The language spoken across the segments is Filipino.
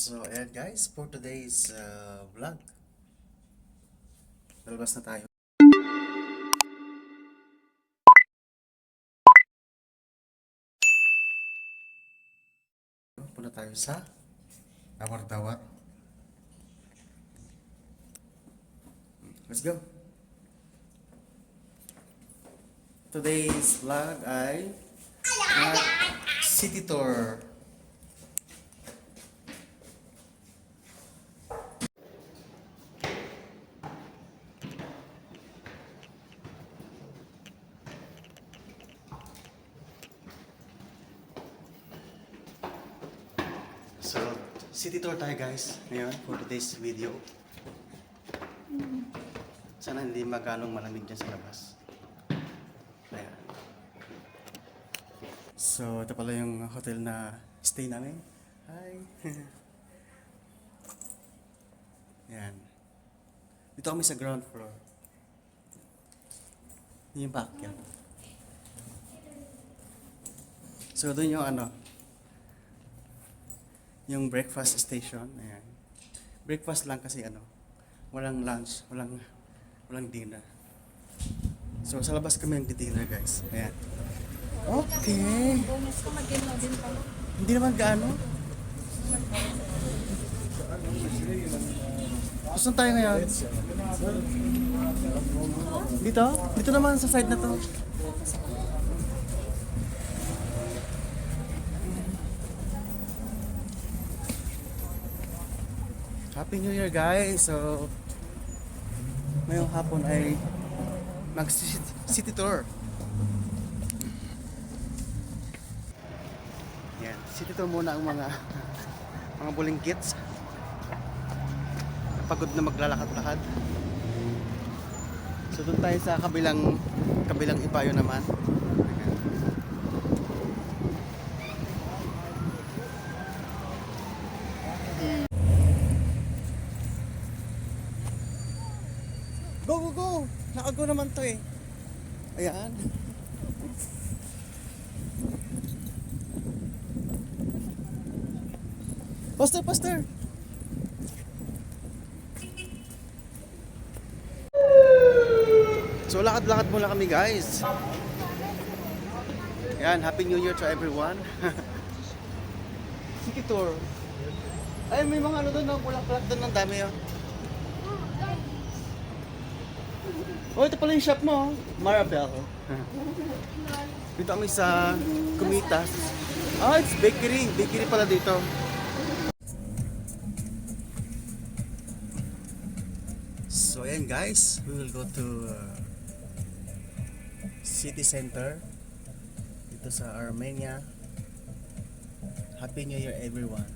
So, ayan guys, for today's vlog, lalabas na tayo. Punta tayo sa Awar-Dawar. Let's go! Today's vlog ay city tour. So, city tour tayo guys ngayon for today's video. Sana hindi maganong malamig dyan sa labas. Ayan. So, ito pala yung hotel na stay namin. Hi! Ayan. Dito kami sa ground floor. Yun yung backyard. So, doon yung yung breakfast station. Ayan. Breakfast lang kasi walang lunch, walang dinner. So, sa labas kami ang dinner guys. Ayan. Okay. Hindi naman gaano. Saan tayo ngayon? Dito? Dito naman sa side na to. Happy New Year guys! So, ngayong hapon ay mag-city tour. Yan, city tour muna ang mga bulingkits. Pagod na maglalakad-lakad. So, doon tayo sa kabilang ibayo naman. Go, go, go! Nakago naman to eh. Ayan. Poster, poster! So, lakad-lakad muna kami guys. Ayan, Happy New Year to everyone. City tour. Ay, may mga doon, bulak-bulak doon, ng dami oh. Oh, ito pala yung shop mo, Marabel. Dito kami sa Comitas. Oh, it's bakery. Bakery pala dito. So, ayan guys. We will go to city center. Dito sa Armenia. Happy New Year everyone.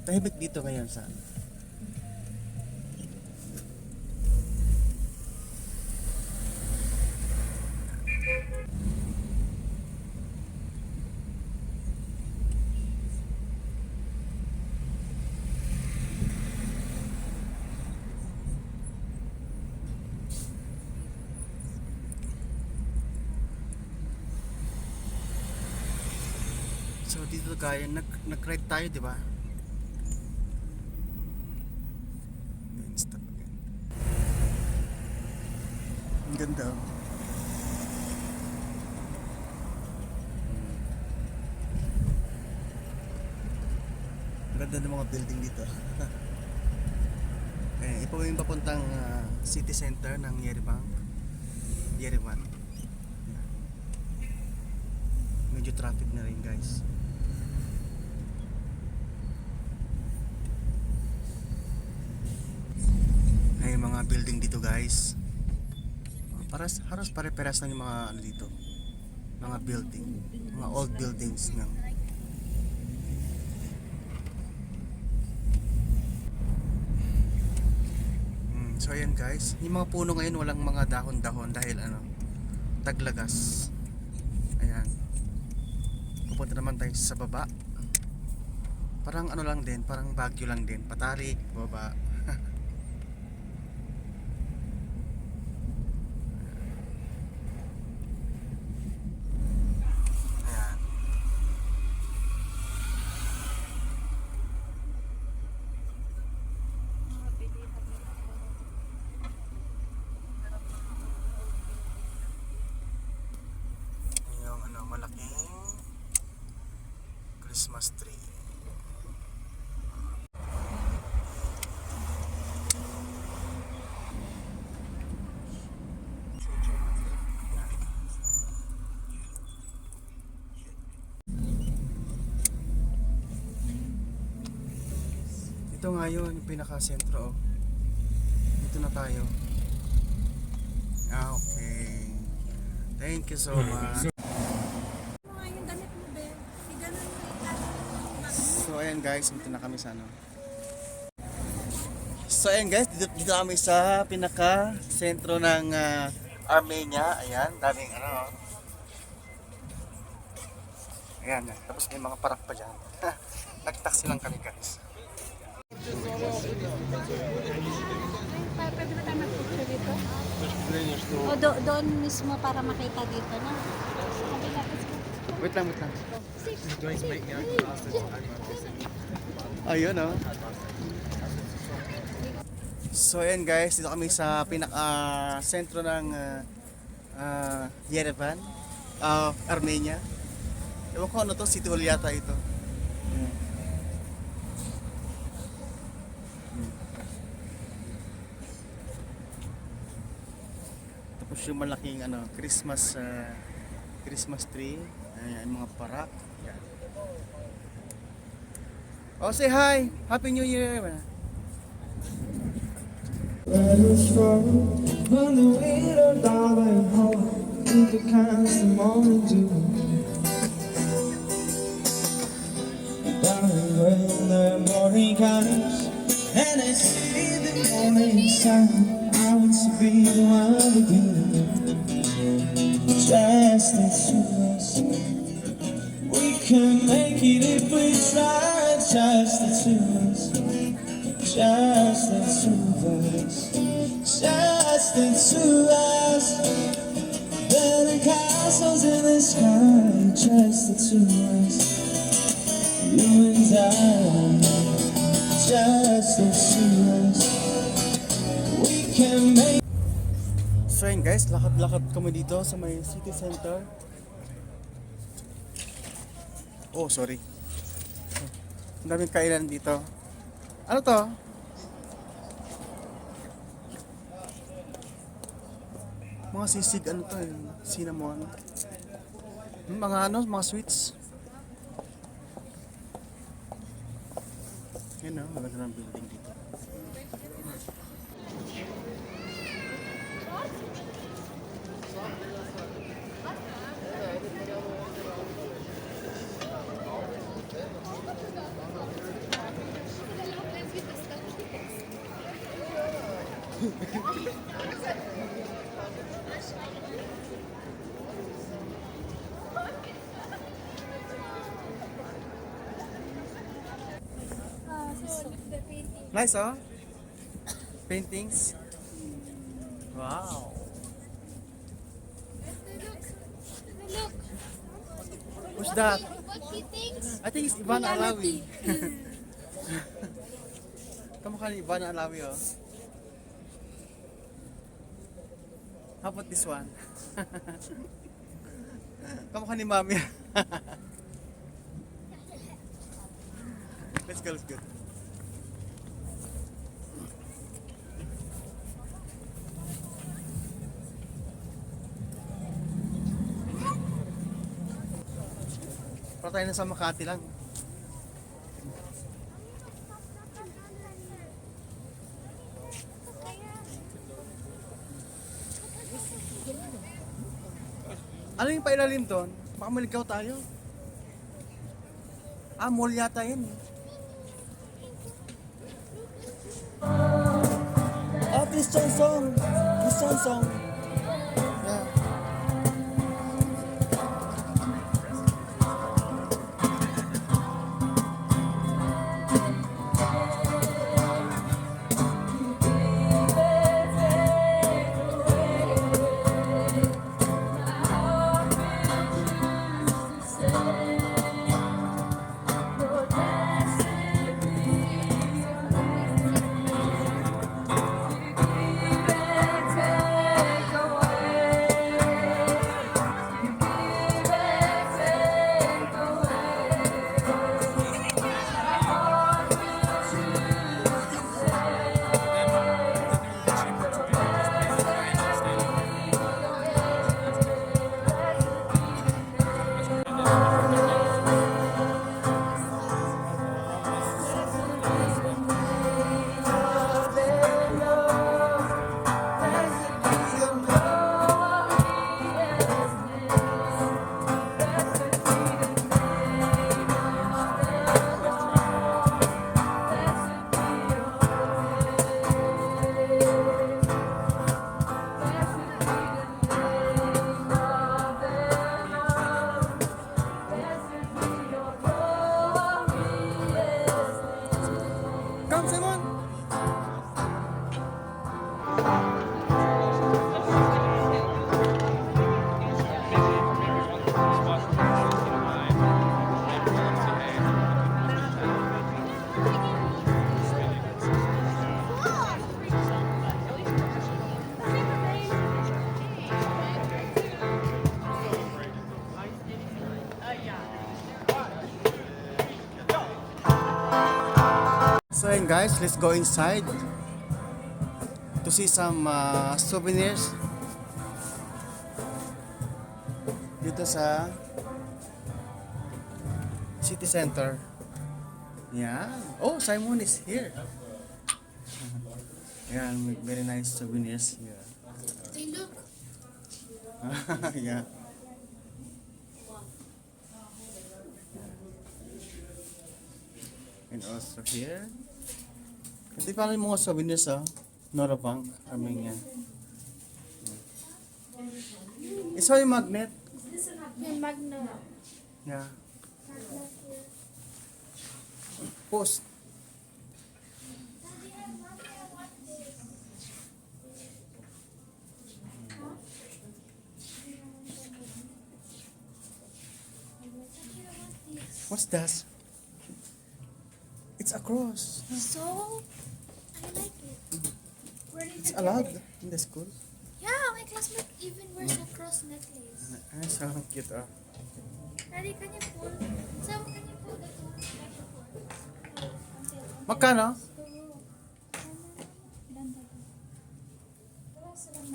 Tahimik dito ngayon sa So dito kaya nag-ride tayo, di ba? Stop again. Ang ganda. Ang ganda ng mga building dito. Ito po yung papuntang city center ng Yerevan. Medyo traffic na rin guys. Ay, mga building dito guys. Halos pare-pares lang yung mga dito. Mga building, mga old buildings ng So ayan guys, yung mga puno ngayon walang mga dahon-dahon dahil taglagas. Ayan. Pupunta naman tayo sa baba. Parang lang din, parang Baguio lang din, patarik, baba. Christmas tree. Ito nga yun, yung pinaka-sentro. Dito na tayo. Okay. Thank you so much. So ayan guys, dito na kami sa ano. So ayan guys, dito kami sa pinaka-sentro ng Armenia. Ayan, daming ano. Ayan, tapos may mga parak pa dyan. Nag-taxi lang kami guys. Pwede ba tayo mag-picture dito? O doon mismo para makita dito, no? Wait lang. Ayun oh. So ayan guys, dito kami sa pinaka-sentro ng Yerevan, Armenia. Ewan ko ano to, City Hall yata ito. Tapos yung malaking ano, Christmas tree, ayan, mga parak. Ayan. Oh, say hi! Happy New Year! Let us fall on the window darling home in the constant morning dew. Darling, when the morning comes and I see the morning sun, I want to be the one with you. Just the two of us, we can make it if we try. Just the two of us. Just the two of us, just the two of us, building castles in the sky. Just the two of us, you and I. Just the two of us, we can make. So yun guys, lakad-lakad kami dito sa may city center. Oh, sorry. Ang daming kainan dito. Ano to? Mga sisig, ano to eh? Cinnamon. Mga ano, mga sweets. Yan o, maganda ng building dito. Nice, oh? Paintings. Wow. Look! Who's that? What he thinks? I think it's Ivan Alawi. Kamukha ni Ivan Alawi, oh. How about this one? Kamukha ni Mami. Let's go. Para tayo na sa Makati lang. Ano yung pailalim doon? Baka maligaw tayo. Mall yata yun. Christian song. Yeah. Alright guys, let's go inside to see some souvenirs dito sa city center. Yeah. Oh, Simon is here. Yeah, very nice souvenirs here. Hey, look. Yeah. And also here. Ito parang yung mga souvenirs Nora Bank, Armenia. Isa yung magnet. Yung magna. Yeah. Post. What's that? It's a cross. So, I like it. Where did It's you get allowed it? in the school. Yeah, my classmate even wears a cross necklace. Ay, so cute Daddy, can you pull? Sam, can you pull that one? Magkano?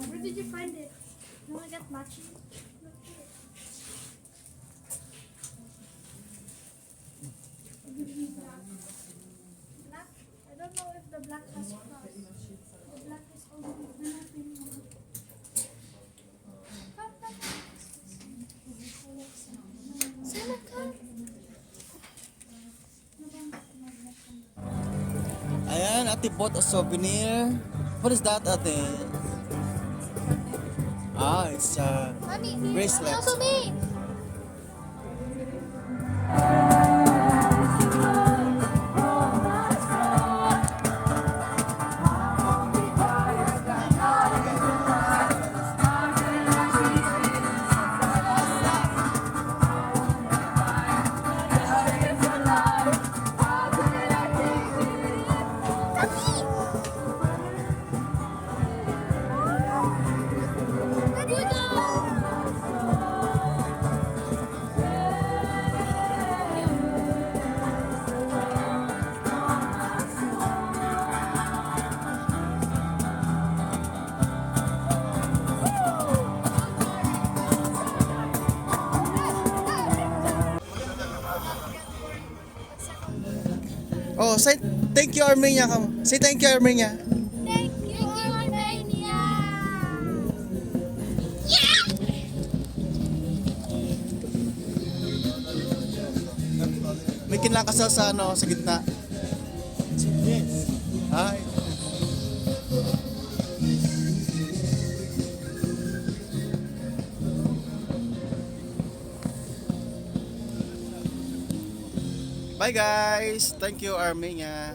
Where did you find it? No, I got matching. Black? I don't know if the black has cross. The black is already Simon, come. Ayan, ate bought a souvenir. What is that, ate? Ah, it's Mommy, bracelet. also me. Oh, say thank you Armenia. Come. Say thank you Armenia. Thank you, Armenia. May kinakasal sa sa gitna. Yes. Hi. Bye guys. Thank you Armenia.